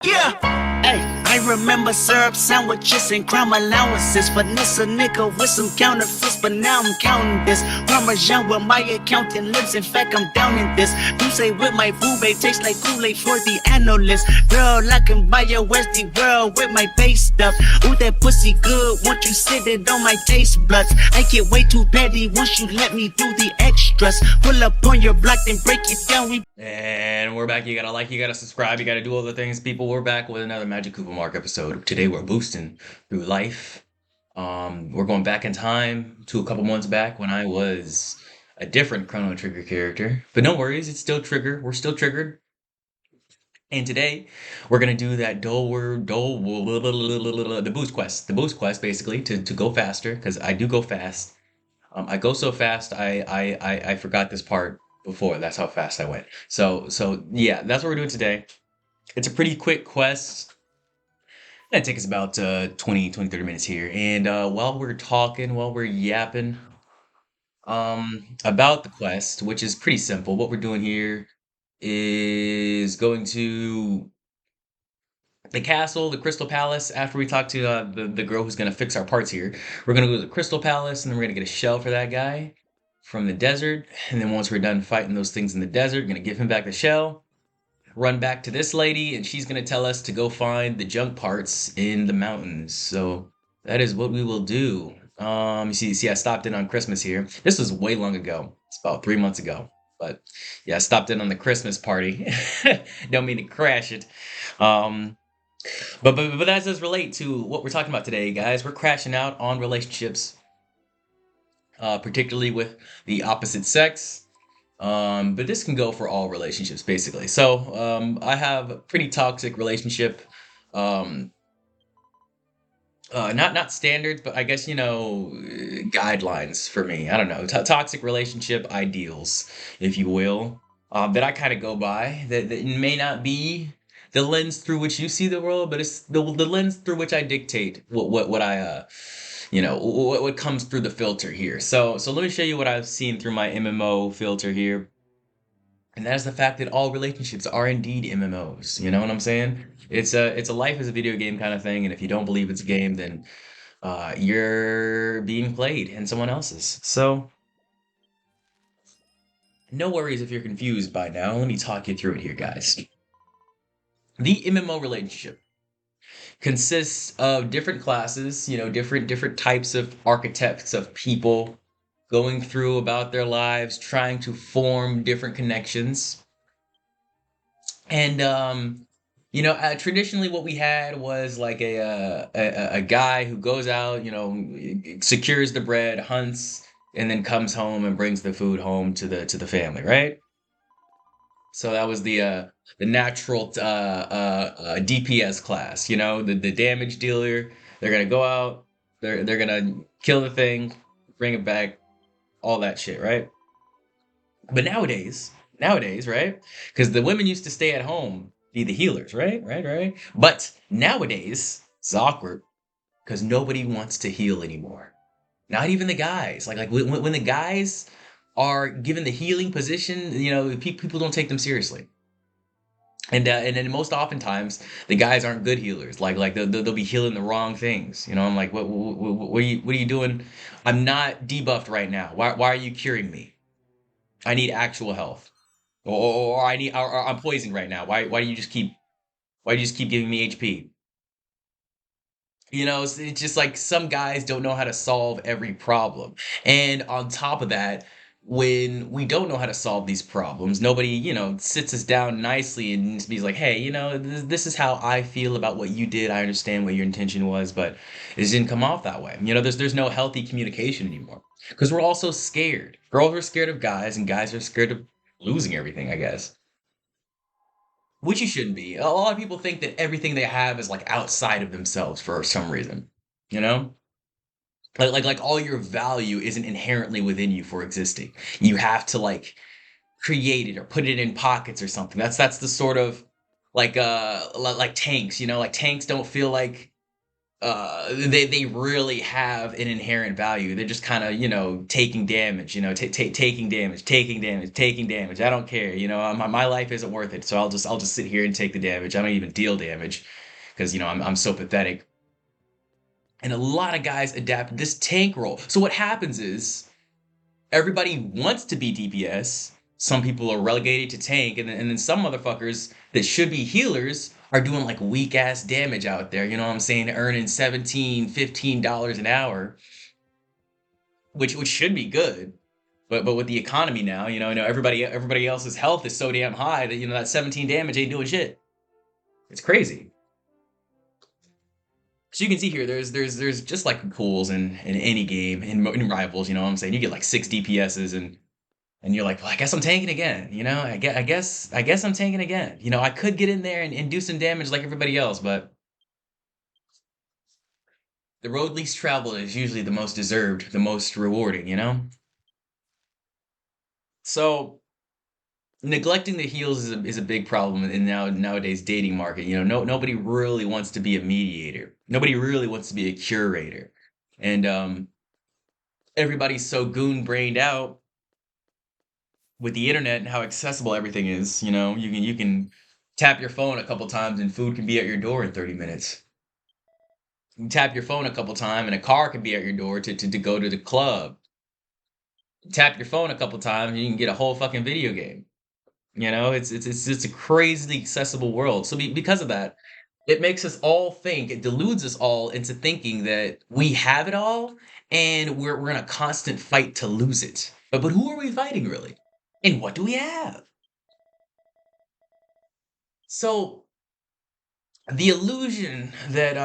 Yeah. Hey, I remember syrup sandwiches and crime allowances. Finesse a nigga with some counterfeits, but now I'm counting this. Parmesan where my accountant lives. In fact, I'm down in this. You say with my boo babe tastes like Kool-Aid for the analyst. Girl, I can buy your Westie world with my base stuff. Ooh, that pussy good. Won't you sit it on my taste buds? I get way too petty once you let me do the extras. Pull up on your block, then break it down. And we're back. You gotta like, you gotta subscribe, you gotta do all the things, people. We're back with another Magic Cooper Mark episode. Today we're boosting through life. We're going back in time to a couple months back when I was a different Chrono Trigger character. But no worries, it's still Trigger. We're still triggered. And today we're gonna do that the boost quest. The boost quest basically to go faster, because I do go fast. I go so fast, I forgot this part before. That's how fast I went. So yeah, that's what we're doing today. It's a pretty quick quest. It'll take us about 30 minutes here. And while we're yapping about the quest, which is pretty simple, what we're doing here is going to the castle, the Crystal Palace. After we talk to the girl who's gonna fix our parts here, we're gonna go to the Crystal Palace, and then we're gonna get a shell for that guy from the desert. And then once we're done fighting those things in the desert, gonna give him back the shell, run back to this lady, and she's gonna tell us to go find the junk parts in the mountains. So that is what we will do. You see, I stopped in on Christmas here. This was way long ago. It's about 3 months ago. But yeah, I stopped in on the Christmas party. Don't mean to crash it. Um, but that does relate to what we're talking about today, guys. We're crashing out on relationships, particularly with the opposite sex. But this can go for all relationships, basically. So I have a pretty toxic relationship. Um, not standards, but I guess guidelines for me. I don't know, toxic relationship ideals, if you will, that I kind of go by. That may not be the lens through which you see the world, but it's the lens through which I dictate what I what comes through the filter here. So let me show you what I've seen through my MMO filter here. And that is the fact that all relationships are indeed MMOs. You know what I'm saying? It's a life as a video game kind of thing, and if you don't believe it's a game, then you're being played in someone else's. So no worries if you're confused by now. Let me talk you through it here, guys. The MMO relationship consists of different classes, different types of archetypes of people going through about their lives, trying to form different connections. And traditionally, what we had was like a guy who goes out, secures the bread, hunts, and then comes home and brings the food home to the family, right? So that was the natural DPS class, the damage dealer. They're gonna go out, they're gonna kill the thing, bring it back, all that shit, right? But nowadays, right? Because the women used to stay at home, be the healers, right? Right. But nowadays, it's awkward because nobody wants to heal anymore. Not even the guys. Like when the guys are given the healing position, people don't take them seriously. And then most oftentimes the guys aren't good healers. Like they'll be healing the wrong things. I'm like, what are you doing? I'm not debuffed right now. Why are you curing me? I need actual health, or or I'm poisoned right now. Why do you just keep giving me HP? It's just like some guys don't know how to solve every problem. And on top of that, when we don't know how to solve these problems, nobody, sits us down nicely and be like, hey, this is how I feel about what you did. I understand what your intention was, but it didn't come off that way. There's no healthy communication anymore because we're also scared. Girls are scared of guys, and guys are scared of losing everything, I guess. Which you shouldn't be. A lot of people think that everything they have is like outside of themselves for some reason. You know? Like all your value isn't inherently within you for existing. You have to like create it or put it in pockets or something. That's the sort of like tanks, like tanks don't feel like they really have an inherent value. They're just kind of, taking damage, taking damage, taking damage, taking damage. I don't care, my life isn't worth it, so I'll just sit here and take the damage. I don't even deal damage because I'm so pathetic. And a lot of guys adapt this tank role. So what happens is everybody wants to be DPS. Some people are relegated to tank, and then some motherfuckers that should be healers are doing like weak ass damage out there. You know what I'm saying? Earning 17, $15 an hour, which should be good. But with the economy now, everybody else's health is so damn high that that 17 damage ain't doing shit. It's crazy. So you can see here, there's just like pools in any game in rivals. You know what I'm saying? You get like 6 DPSs and you're like, well, I guess I'm tanking again. I guess I'm tanking again. I could get in there and do some damage like everybody else, but the road least traveled is usually the most deserved, the most rewarding. So neglecting the heals is a big problem in nowadays dating market. Nobody really wants to be a mediator. Nobody really wants to be a curator, and everybody's so goon brained out with the internet and how accessible everything is. You can tap your phone a couple times and food can be at your door in 30 minutes. You can tap your phone a couple times and a car can be at your door to go to the club. Tap your phone a couple times and you can get a whole fucking video game. It's a crazily accessible world. So because of that, it makes us all think, it deludes us all into thinking that we have it all and we're in a constant fight to lose it. But who are we fighting really? And what do we have? So the illusion that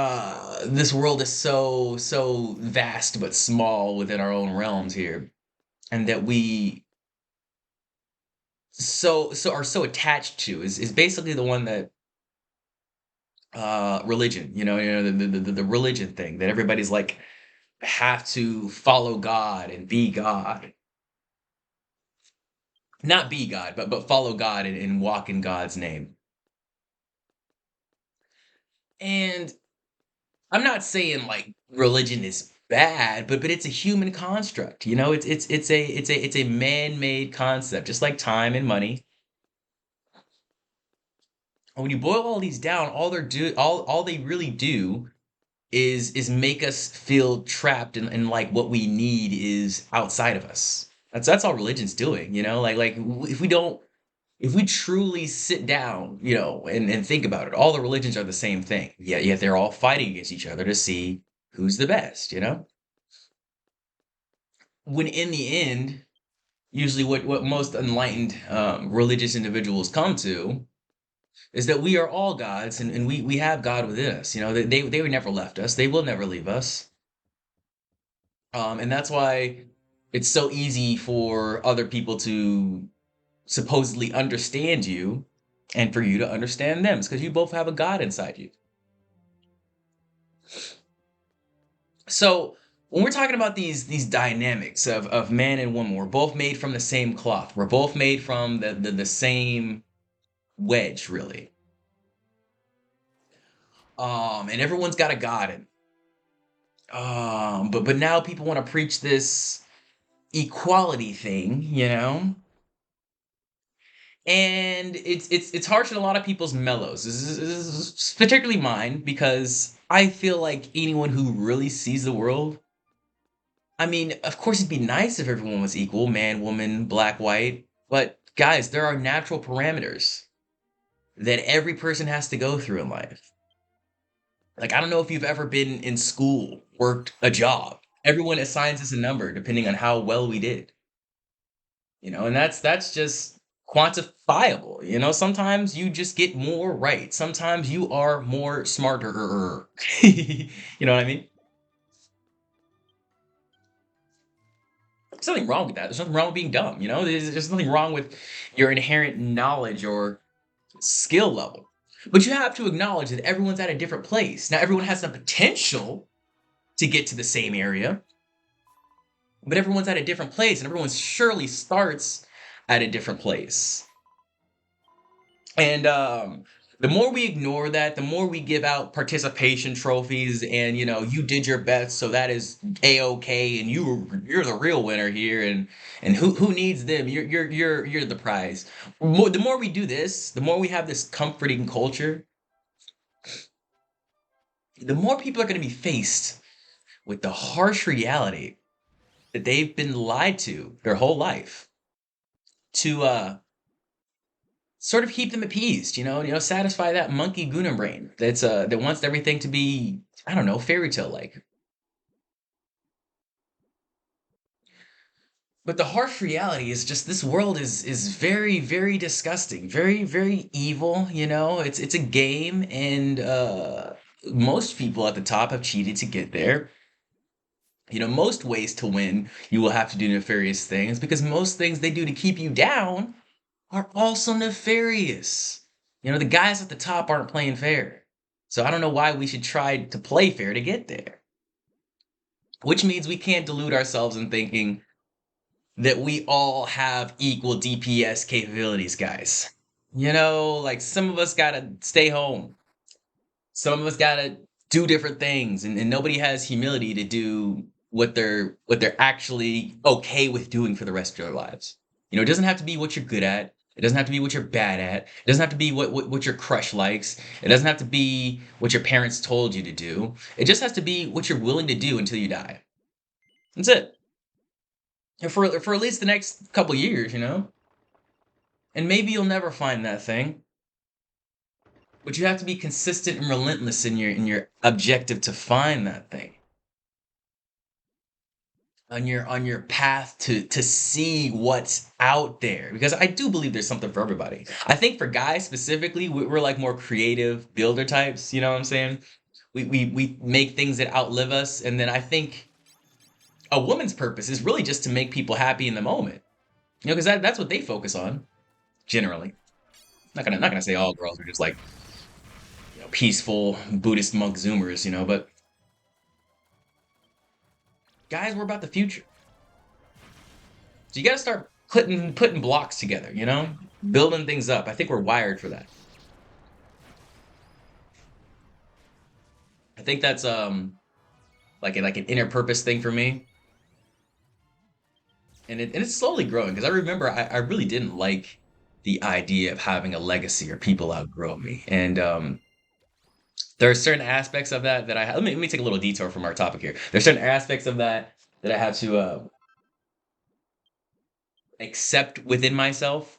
this world is so vast but small within our own realms here, and that we are so attached to is basically the one that religion, the religion thing that everybody's like have to follow God and be God. Not be God, but follow God and walk in God's name. And I'm not saying like religion is bad, but it's a human construct. It's a man-made concept, just like time and money. And when you boil all these down, all they really do is make us feel trapped and like what we need is outside of us. That's all religion's doing. If we truly sit down, and think about it, all the religions are the same thing. Yet they're all fighting against each other to see who's the best. When in the end, usually what most enlightened religious individuals come to is that we are all gods and we have God within us. They never left us. They will never leave us. And that's why it's so easy for other people to supposedly understand you and for you to understand them. It's because you both have a God inside you. So when we're talking about these dynamics of man and woman, we're both made from the same cloth. We're both made from the same wedge, really. And everyone's got a God in. But now people want to preach this equality thing. And it's harsh in a lot of people's mellows. This is particularly mine because I feel like anyone who really sees the world. I mean, of course, it'd be nice if everyone was equal, man, woman, black, white. But guys, there are natural parameters that every person has to go through in life. Like, I don't know if you've ever been in school, worked a job. Everyone assigns us a number depending on how well we did. And that's just quantifiable. Sometimes you just get more right. Sometimes you are more smarter. You know what I mean? There's nothing wrong with that. There's nothing wrong with being dumb. There's nothing wrong with your inherent knowledge or skill level. But you have to acknowledge that everyone's at a different place. Now, everyone has the potential to get to the same area, but everyone's at a different place, and everyone surely starts at a different place. And The more we ignore that, the more we give out participation trophies and you did your best, so that is a-okay, and you're the real winner here, and who needs them? You're the prize. The more we do this, the more we have this comforting culture, the more people are going to be faced with the harsh reality that they've been lied to their whole life to sort of keep them appeased, satisfy that monkey Guna brain that wants everything to be, I don't know, fairy tale like. But the harsh reality is just this world is very, very disgusting, very, very evil. It's a game, and most people at the top have cheated to get there. Most ways to win, you will have to do nefarious things, because most things they do to keep you down are also nefarious. The guys at the top aren't playing fair. So I don't know why we should try to play fair to get there. Which means we can't delude ourselves in thinking that we all have equal DPS capabilities, guys. Like some of us gotta stay home. Some of us gotta do different things, and nobody has humility to do what they're actually okay with doing for the rest of their lives. It doesn't have to be what you're good at. It doesn't have to be what you're bad at. It doesn't have to be what your crush likes. It doesn't have to be what your parents told you to do. It just has to be what you're willing to do until you die. That's it. And for at least the next couple years. And maybe you'll never find that thing, but you have to be consistent and relentless in your objective to find that thing. On your path to see what's out there, because I do believe there's something for everybody. I think for guys specifically, we're like more creative builder types. You know what I'm saying? We make things that outlive us, and then I think a woman's purpose is really just to make people happy in the moment. Because that's what they focus on generally. Not gonna say all girls are just like peaceful Buddhist monk zoomers. But guys, we're about the future. So you got to start putting blocks together. Building things up. I think we're wired for that. I think that's like an inner purpose thing for me, and it's slowly growing, because I remember I really didn't like the idea of having a legacy or people outgrow me, and there are certain aspects of that let me take a little detour from our topic here. There's certain aspects of that I have to accept within myself.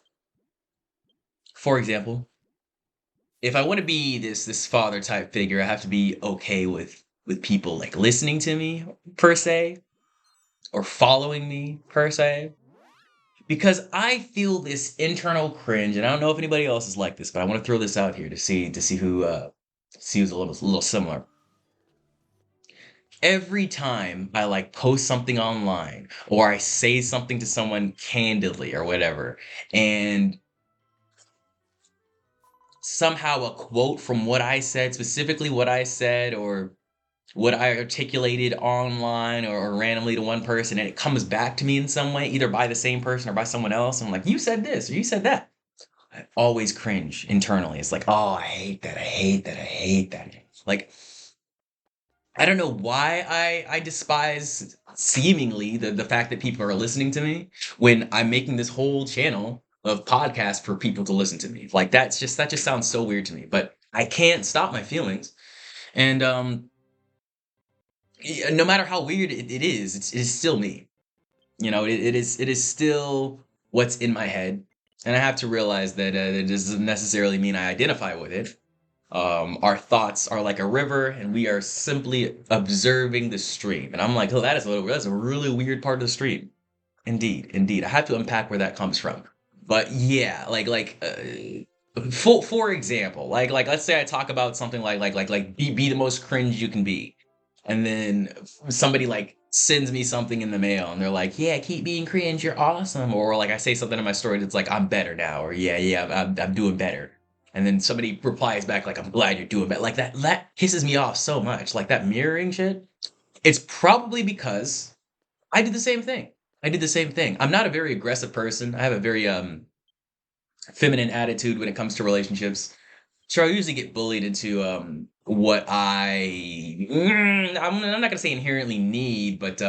For example, if I want to be this father type figure, I have to be okay with people like listening to me per se, or following me per se, because I feel this internal cringe, and I don't know if anybody else is like this, but I want to throw this out here to see who's a little similar. Every time I like post something online, or I say something to someone candidly or whatever, and somehow a quote from what I said, specifically what I said, or what I articulated online, or randomly to one person, and it comes back to me in some way, either by the same person or by someone else, and I'm like, you said this or you said that. I always cringe internally. It's like, oh, I hate that. I hate that. I hate that. Like, I don't know why I despise seemingly the fact that people are listening to me when I'm making this whole channel of podcasts for people to listen to me. Like that just sounds so weird to me, but I can't stop my feelings. And no matter how weird it is, it is still me. It is still what's in my head, and I have to realize that it doesn't necessarily mean I identify with it. Our thoughts are like a river, and we are simply observing the stream. And I'm like, oh, that's a really weird part of the stream. Indeed, indeed. I have to unpack where that comes from. But yeah, for example, like let's say I talk about something like be the most cringe you can be, and then somebody like sends me something in the mail, and they're like, yeah, keep being cringe, you're awesome, or like I say something in my story that's like, I'm better now, or yeah, I'm doing better, and then somebody replies back like, I'm glad you're doing better. Like that pisses me off so much, like that mirroring shit. It's probably because I did the same thing. I did the same thing. I'm not a very aggressive person. I have a very feminine attitude when it comes to relationships. So I usually get bullied into what I'm not gonna say inherently need, but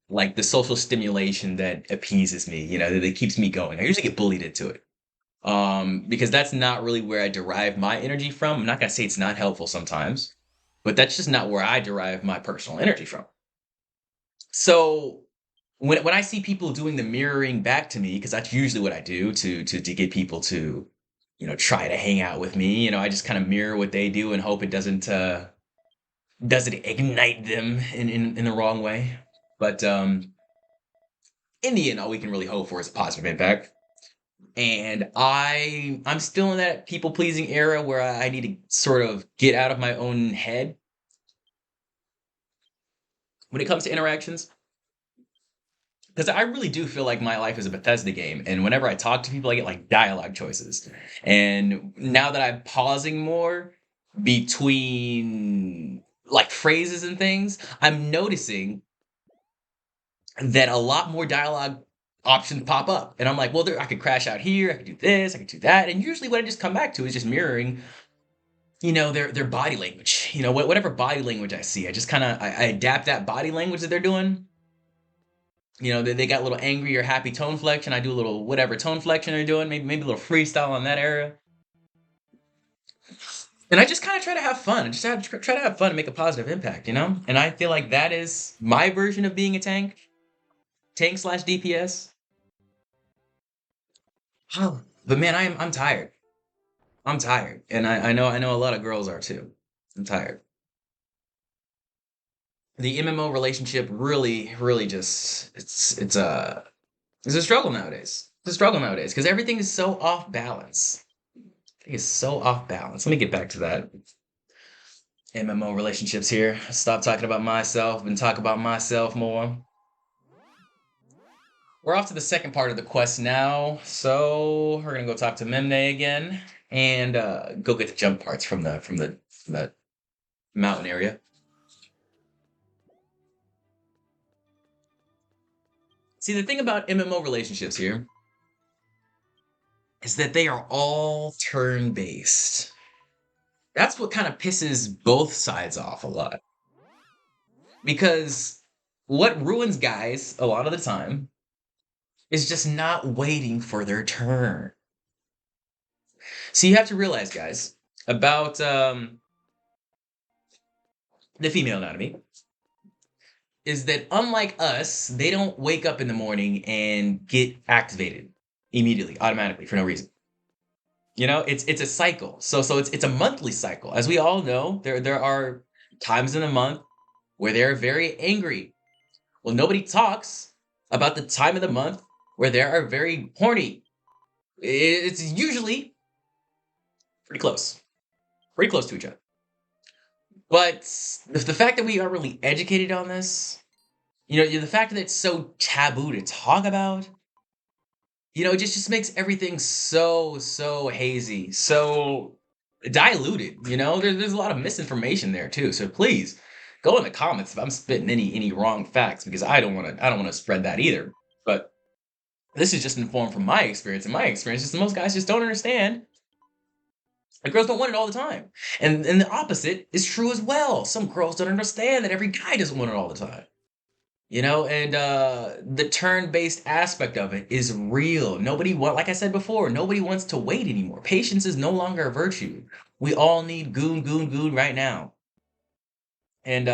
like the social stimulation that appeases me, that keeps me going. I usually get bullied into it. Because that's not really where I derive my energy from. I'm not gonna say it's not helpful sometimes, but that's just not where I derive my personal energy from. So when I see people doing the mirroring back to me, because that's usually what I do to get people to, try to hang out with me. I just kind of mirror what they do and hope it doesn't ignite them in the wrong way. But in the end, all we can really hope for is a positive impact. And I'm still in that people pleasing era where I need to sort of get out of my own head when it comes to interactions. Because I really do feel like my life is a Bethesda game, and whenever I talk to people, I get like dialogue choices. And now that I'm pausing more between like phrases and things, I'm noticing that a lot more dialogue options pop up. And I'm like, well, I could crash out here, I could do this, I could do that. And usually what I just come back to is just mirroring, their body language. Whatever body language I see, I just kind of I adapt that body language that they're doing. They got a little angry or happy tone flexion. I do a little whatever tone flexion they're doing, maybe a little freestyle on that area. And I just kind of try to have fun. I just try to have fun and make a positive impact. And I feel like that is my version of being a tank slash DPS. Oh, but man, I'm tired. I'm tired, and I know a lot of girls are too. I'm tired. The MMO relationship really just it's a struggle nowadays. It's a struggle nowadays because everything is so off balance. Everything is so off balance. Let me get back to that. MMO relationships here. Stop talking about myself and talk about myself more. We're off to the second part of the quest now, so we're gonna go talk to Memne again and go get the jump parts from the mountain area. See, the thing about MMO relationships here is that they are all turn based. That's what kind of pisses both sides off a lot. Because what ruins guys a lot of the time is just not waiting for their turn. So you have to realize, guys, about the female anatomy is that unlike us, they don't wake up in the morning and get activated immediately, automatically, for no reason. It's a cycle. So it's a monthly cycle. As we all know, there are times in the month where they're very angry. Well, nobody talks about the time of the month where they are very horny. It's usually pretty close to each other. But the fact that we aren't really educated on this, the fact that it's so taboo to talk about, it just makes everything so hazy, so diluted. There's a lot of misinformation there too. So please go in the comments if I'm spitting any wrong facts because I don't want to spread that either. But this is just informed from my experience, and my experience is that most guys just don't understand. The girls don't want it all the time, and the opposite is true as well. Some girls don't understand that every guy doesn't want it all the time. And the turn-based aspect of it is real. Like I said before, nobody wants to wait anymore. Patience is no longer a virtue. We all need goon right now. And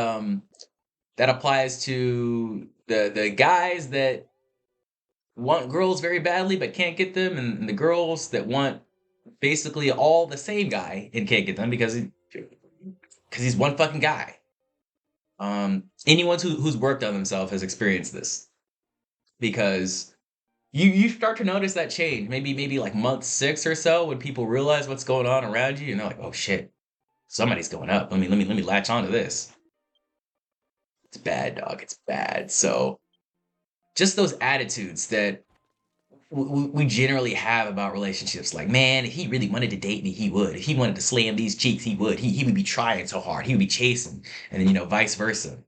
that applies to the guys that want girls very badly but can't get them, and the girls that want basically all the same guy and can't get them because he's one fucking guy. Anyone who's worked on themselves has experienced this because you start to notice that change. Maybe like month 6 or so when people realize what's going on around you, and they're like, "Oh shit, somebody's going up. Let me latch onto this." It's bad, dog. It's bad. So just those attitudes that we generally have about relationships, like, man, if he really wanted to date me, he would. If he wanted to slam these cheeks, he would. He would be trying so hard. He would be chasing, and then vice versa.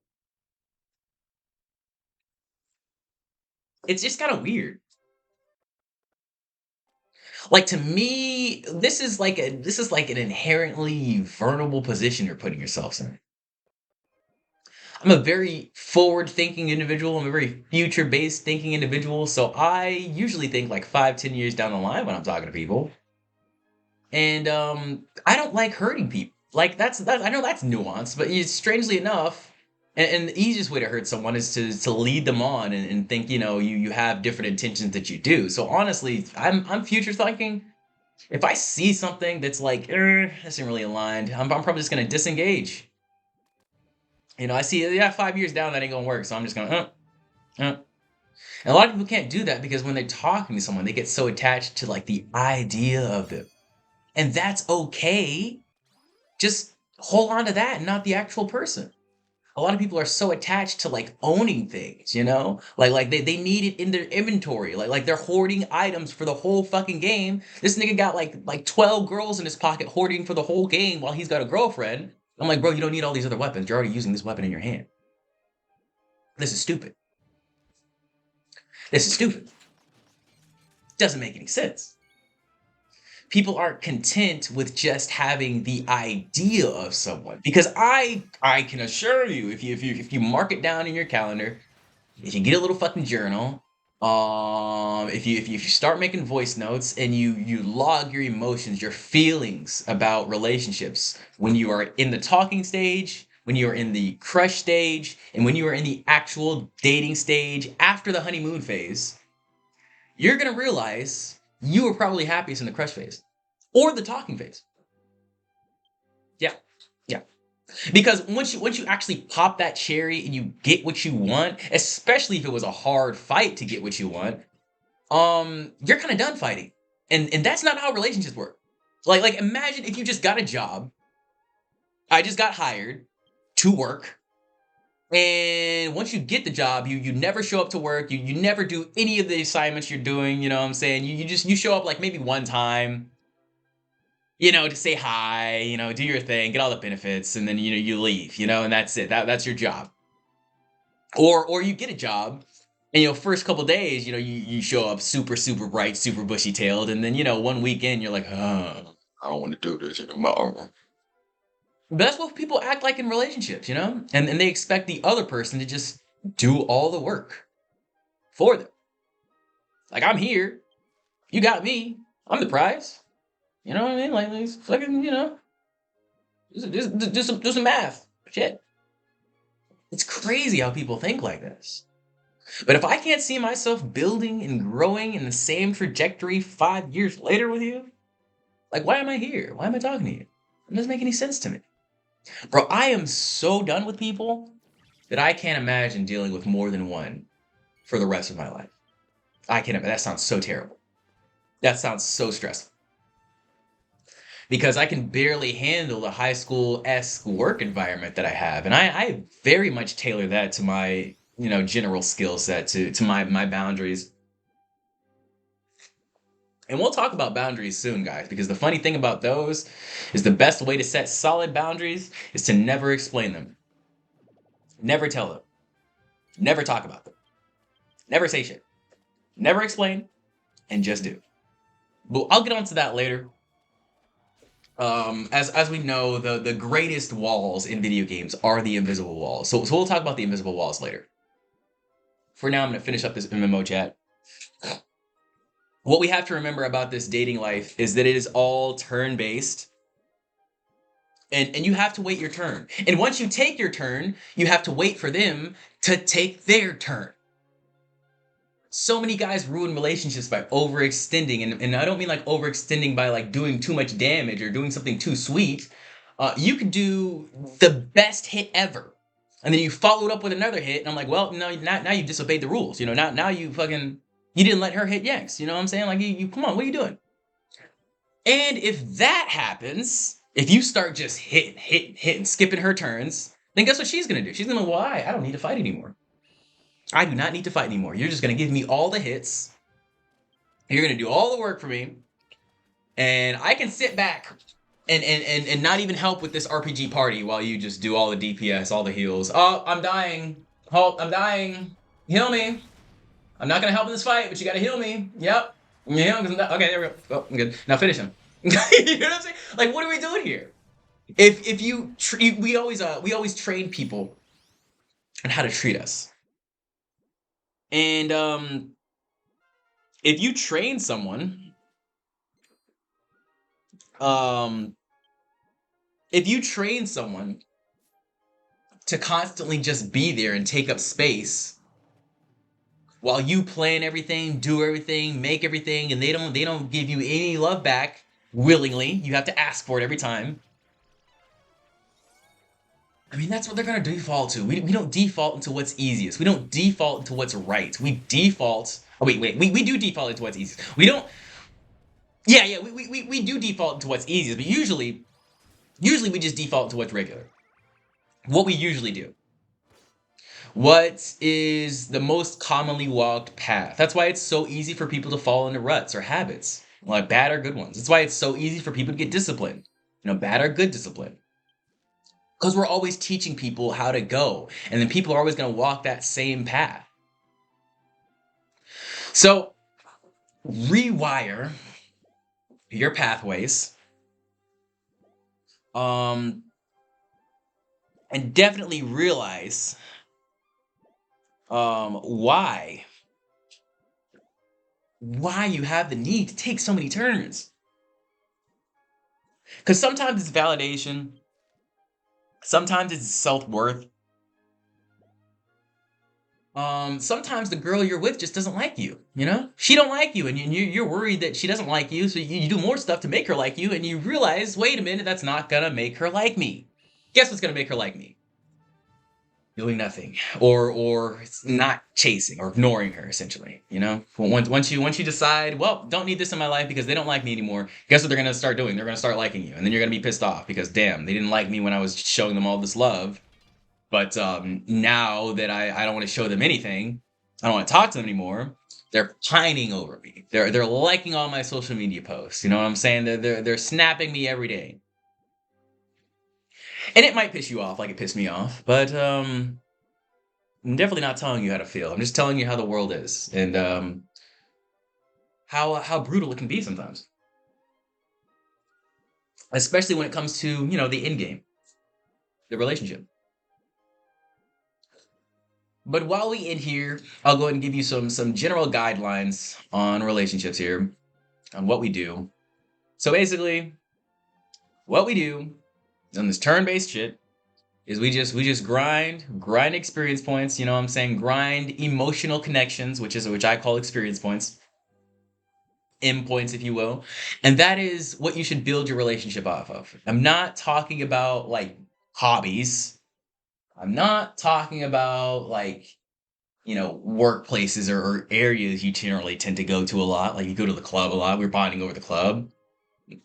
It's just kind of weird. Like to me, this is like an inherently vulnerable position you're putting yourselves in. I'm a very forward-thinking individual. I'm a very future-based thinking individual. So I usually think like 5, 10 years down the line when I'm talking to people. And I don't like hurting people. Like that's I know that's nuanced, but strangely enough, and the easiest way to hurt someone is to lead them on and think you have different intentions that you do. So honestly, I'm future thinking. If I see something that's like this isn't really aligned, I'm probably just gonna disengage. I see, yeah, 5 years down that ain't gonna work, so I'm just gonna uh. And a lot of people can't do that because when they're talking to someone, they get so attached to like the idea of them, and that's okay. Just hold on to that and not the actual person. A lot of people are so attached to like owning things, like they need it in their inventory, like they're hoarding items for the whole fucking game. This nigga got like 12 girls in his pocket hoarding for the whole game while he's got a girlfriend. I'm like, bro, you don't need all these other weapons. You're already using this weapon in your hand. This is stupid. This is stupid. Doesn't make any sense. People aren't content with just having the idea of someone, because I can assure you, if you mark it down in your calendar, if you get a little fucking journal, if you start making voice notes and you log your emotions, your feelings about relationships, when you are in the talking stage, when you are in the crush stage, and when you are in the actual dating stage after the honeymoon phase, you're gonna realize you were probably happiest in the crush phase or the talking phase. Yeah, yeah. Because once you actually pop that cherry and you get what you want, especially if it was a hard fight to get what you want, you're kind of done fighting, and that's not how relationships work. Like imagine if you just got a job. I just got hired to work. And once you get the job, you never show up to work. You never do any of the assignments you're doing. You know what I'm saying? You show up like maybe one time, to say hi, do your thing, get all the benefits, and then you leave, and that's it. That's your job. Or you get a job, and first couple days, you show up super super bright, super bushy tailed, and then one weekend you're like, I don't want to do this anymore. But that's what people act like in relationships, and they expect the other person to just do all the work for them. Like, I'm here, you got me, I'm the prize. You know what I mean? Like, it's fucking, do some math. Shit. It's crazy how people think like this. But if I can't see myself building and growing in the same trajectory 5 years later with you, like, why am I here? Why am I talking to you? It doesn't make any sense to me. Bro, I am so done with people that I can't imagine dealing with more than one for the rest of my life. That sounds so terrible. That sounds so stressful. Because I can barely handle the high school-esque work environment that I have. And I very much tailor that to my, general skill set, to my boundaries. And we'll talk about boundaries soon, guys, because the funny thing about those is the best way to set solid boundaries is to never explain them. Never tell them. Never talk about them. Never say shit. Never explain, and just do. But I'll get onto that later. As we know, the greatest walls in video games are the invisible walls. So we'll talk about the invisible walls later. For now, I'm going to finish up this MMO chat. What we have to remember about this dating life is that it is all turn-based. And you have to wait your turn. And once you take your turn, you have to wait for them to take their turn. So many guys ruin relationships by overextending, and I don't mean like overextending by like doing too much damage or doing something too sweet. You could do the best hit ever, and then you follow it up with another hit, and I'm like, well, no, now you disobeyed the rules. Now you didn't let her hit yanks. You know what I'm saying? Like you come on, what are you doing? And if that happens, if you start just hitting, skipping her turns, then guess what she's gonna do? She's gonna, why? I don't need to fight anymore. I do not need to fight anymore. You're just going to give me all the hits. You're going to do all the work for me. And I can sit back and not even help with this RPG party while you just do all the DPS, all the heals. Oh, I'm dying. Halt, I'm dying. Heal me. I'm not going to help in this fight, but you got to heal me. Yep. Yeah, okay, there we go. Oh, I'm good. Now finish him. You know what I'm saying? Like, what are we doing here? If you we always train people on how to treat us, and if you train someone, um, if you train someone to constantly just be there and take up space while you plan everything, do everything, make everything, and they don't give you any love back willingly. You have to ask for it every time. I mean, that's what they're gonna default to. We don't default into what's easiest. We don't default into what's right. We default. Oh wait. We do default into what's easiest. We don't. Yeah. We do default into what's easiest, but usually we just default into what's regular. What we usually do. What is the most commonly walked path? That's why it's so easy for people to fall into ruts or habits, like bad or good ones. That's why it's so easy for people to get disciplined. Bad or good discipline. Because we're always teaching people how to go, and then people are always going to walk that same path. So, rewire your pathways, um, and definitely realize why you have the need to take so many turns. Because sometimes it's validation, sometimes it's self-worth. Sometimes the girl you're with just doesn't like you, she don't like you, and you're worried that she doesn't like you, so you do more stuff to make her like you, and you realize, wait a minute, that's not gonna make her like me. Guess what's gonna make her like me? Doing nothing, or not chasing, or ignoring her, essentially. Once you decide, well, don't need this in my life because they don't like me anymore, guess what they're gonna start doing? They're gonna start liking you, and then you're gonna be pissed off because, damn, they didn't like me when I was showing them all this love. But now that I don't want to show them anything, I don't want to talk to them anymore, they're pining over me. They're liking all my social media posts. You know what I'm saying? They're snapping me every day. And it might piss you off like it pissed me off, but I'm definitely not telling you how to feel. I'm just telling you how the world is, and how brutal it can be sometimes. Especially when it comes to, the end game, the relationship. But while we end here, I'll go ahead and give you some general guidelines on relationships here, on what we do. So basically, what we do on this turn-based shit is we just grind experience points, you know what I'm saying? Grind emotional connections, which I call experience points. M points, if you will. And that is what you should build your relationship off of. I'm not talking about like hobbies. I'm not talking about like workplaces or areas you generally tend to go to a lot. Like you go to the club a lot. We're bonding over the club.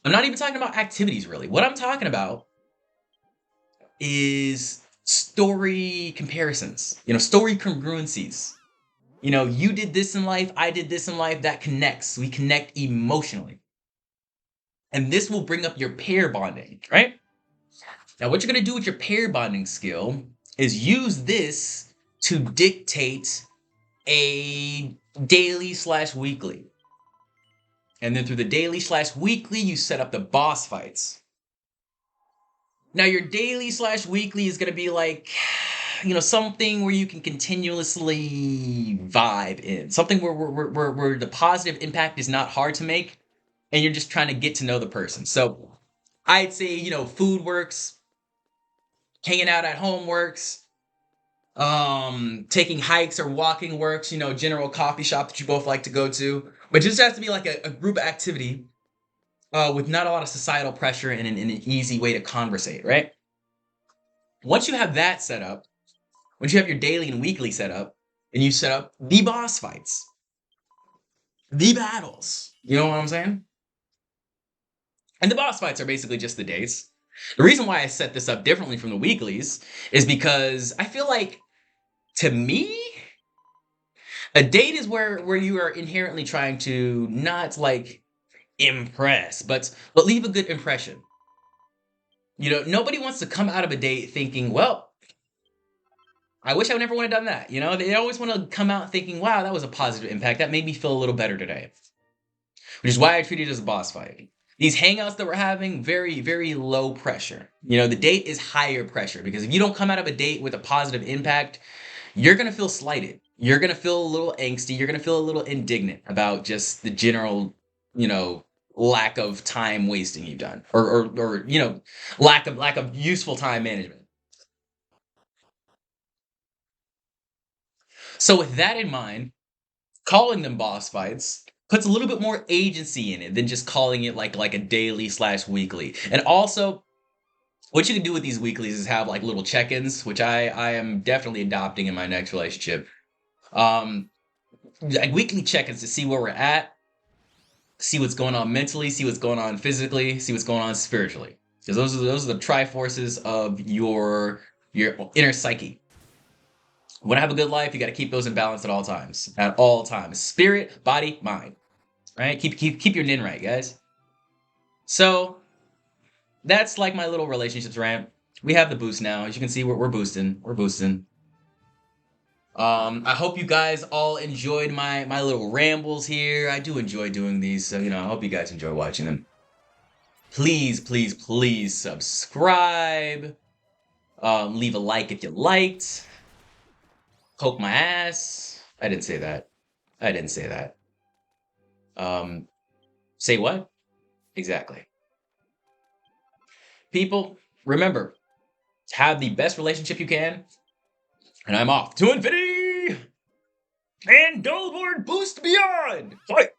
I'm not even talking about activities, really. What I'm talking about is story comparisons, story congruencies. You did this in life, I did this in life, that connects. We connect emotionally. And this will bring up your pair bonding, right? Now, what you're going to do with your pair bonding skill is use this to dictate a daily/weekly. And then through the daily/weekly, you set up the boss fights. Now, your daily/weekly is going to be like, something where you can continuously vibe in. Something where the positive impact is not hard to make, and you're just trying to get to know the person. So I'd say, food works, hanging out at home works, taking hikes or walking works, general coffee shop that you both like to go to. But it just has to be like a group activity with not a lot of societal pressure and an easy way to conversate, right? Once you have that set up, once you have your daily and weekly set up, and you set up the boss fights, the battles, you know what I'm saying? And the boss fights are basically just the dates. The reason why I set this up differently from the weeklies is because I feel like, to me, a date is where you are inherently trying to not like impress, but leave a good impression. Nobody wants to come out of a date thinking, well, I wish I never would have done that. They always want to come out thinking, wow, that was a positive impact. That made me feel a little better today. which is why I treat it as a boss fight. These hangouts that we're having, very, very low pressure. You know, the date is higher pressure because if you don't come out of a date with a positive impact, you're going to feel slighted. You're going to feel a little angsty. You're going to feel a little indignant about just the general, you know, lack of time wasting you've done or you know, lack of useful time management. So with that in mind, calling them boss fights puts a little bit more agency in it than just calling it like a daily slash weekly. And also, what you can do with these weeklies is have like little check-ins, which I am definitely adopting in my next relationship. Um, like weekly check-ins to see where we're at, see what's going on mentally, see what's going on physically, see what's going on spiritually. Because those are the triforces of your inner psyche. You want to have a good life, you got to keep those in balance at all times. At all times, spirit, body, mind. Right? Keep your nin right, guys. So that's like my little relationships rant. We have the boost now. As you can see, we're boosting. We're boosting. I hope you guys all enjoyed my little rambles here. I do enjoy doing these, so you know, I hope you guys enjoy watching them. Please, please, please subscribe. Leave a like if you liked. Poke my ass. I didn't say that. I didn't say that. Say what? Exactly. People, remember, have the best relationship you can. And I'm off to infinity and dolboard boost beyond. Fight!